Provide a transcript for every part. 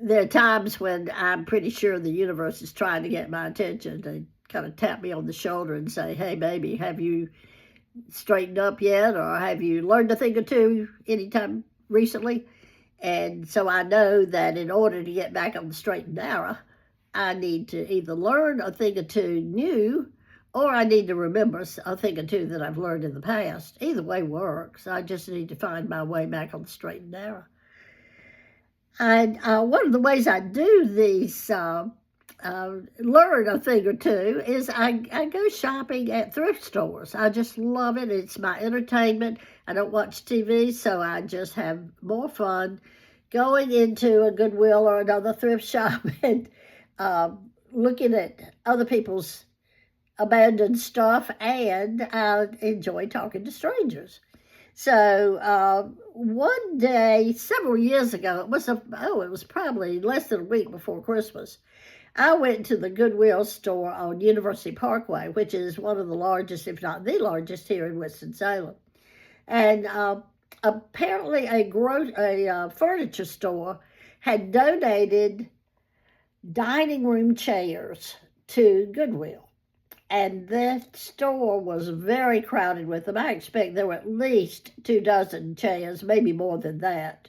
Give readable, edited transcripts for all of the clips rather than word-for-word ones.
there are times when I'm pretty sure the universe is trying to get my attention to kind of tap me on the shoulder and say, hey, baby, have you straightened up yet? Or have you learned a thing or two anytime recently? And so I know that in order to get back on the straight and narrow, I need to either learn a thing or two new, or I need to remember a thing or two that I've learned in the past. Either way works. I just need to find my way back on the straight and narrow. And one of the ways I do these, learn a thing or two, is I go shopping at thrift stores. I just love it. It's my entertainment. I don't watch TV, so I just have more fun going into a Goodwill or another thrift shop and looking at other people's abandoned stuff, and I enjoy talking to strangers. So one day, several years ago, it was probably less than a week before Christmas, I went to the Goodwill store on University Parkway, which is one of the largest, if not the largest, here in Winston-Salem. And apparently a furniture store had donated dining room chairs to Goodwill. And the store was very crowded with them. I expect there were at least 24 chairs, maybe more than that.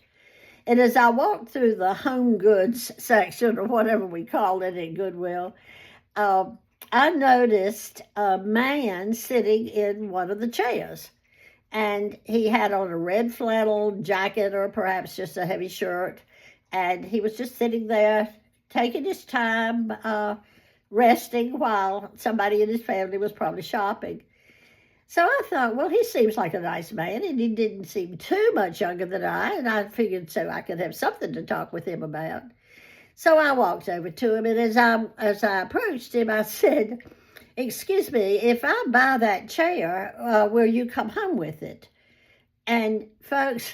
And as I walked through the home goods section, or whatever we call it at Goodwill, I noticed a man sitting in one of the chairs. And he had on a red flannel jacket, or perhaps just a heavy shirt. And he was just sitting there, taking his time, resting while somebody in his family was probably shopping. So I thought, well, he seems like a nice man, and he didn't seem too much younger than I, and I figured so I could have something to talk with him about. So I walked over to him, and as I approached him, I said, excuse me, if I buy that chair, will you come home with it? And folks,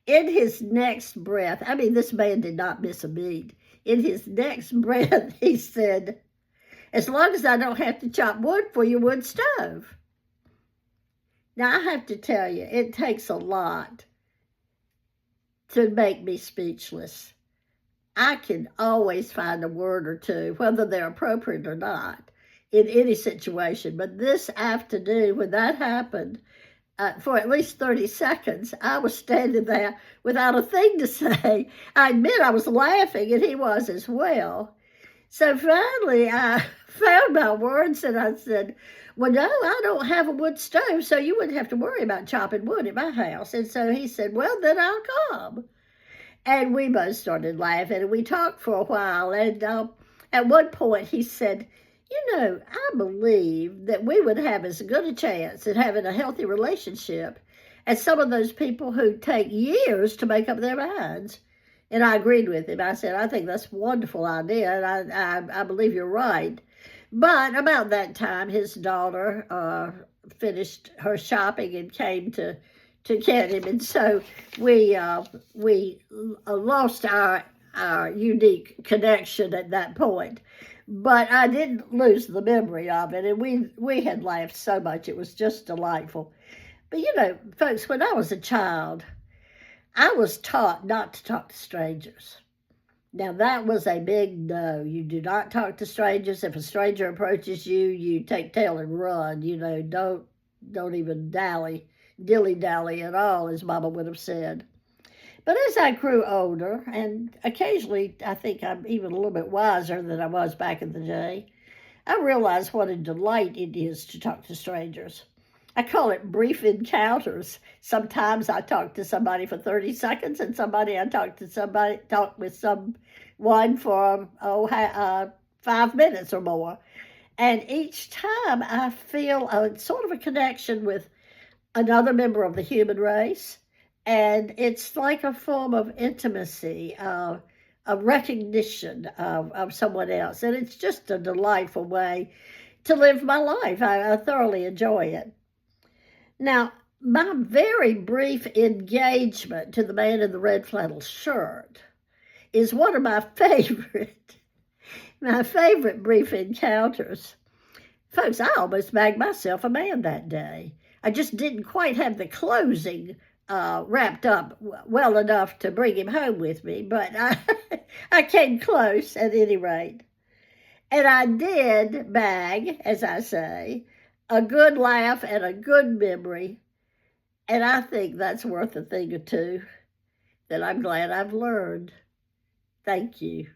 in his next breath, I mean, this man did not miss a beat. In his next breath, he said, as long as I don't have to chop wood for your wood stove. Now, I have to tell you, it takes a lot to make me speechless. I can always find a word or two, whether they're appropriate or not, in any situation. But this afternoon, when that happened, for at least 30 seconds, I was standing there without a thing to say. I admit I was laughing, and he was as well. So finally, I found my words, and I said, well, no, I don't have a wood stove, so you wouldn't have to worry about chopping wood at my house. And so he said, well, then I'll come. And we both started laughing, and we talked for a while. And at one point, he said, you know, I believe that we would have as good a chance at having a healthy relationship as some of those people who take years to make up their minds. And I agreed with him. I said, I think that's a wonderful idea, and I believe you're right. But about that time, his daughter finished her shopping and came to get him. And so we lost our unique connection at that point. But I didn't lose the memory of it, and we had laughed so much. It was just delightful. But, you know, folks, when I was a child, I was taught not to talk to strangers. Now, that was a big no. You do not talk to strangers. If a stranger approaches you, you take tail and run. You know, don't even dilly-dally at all, as Mama would have said. But as I grew older, and occasionally I think I'm even a little bit wiser than I was back in the day, I realized what a delight it is to talk to strangers. I call it brief encounters. Sometimes I talk to somebody for 30 seconds, and I talk with someone for 5 minutes or more. And each time I feel a sort of a connection with another member of the human race. And it's like a form of intimacy, a recognition of someone else. And it's just a delightful way to live my life. I thoroughly enjoy it. Now, my very brief engagement to the man in the red flannel shirt is one of my favorite brief encounters. Folks, I almost bagged myself a man that day. I just didn't quite have the closing wrapped up well enough to bring him home with me, but I came close at any rate. And I did bag, as I say, a good laugh and a good memory. And I think that's worth a thing or two that I'm glad I've learned. Thank you.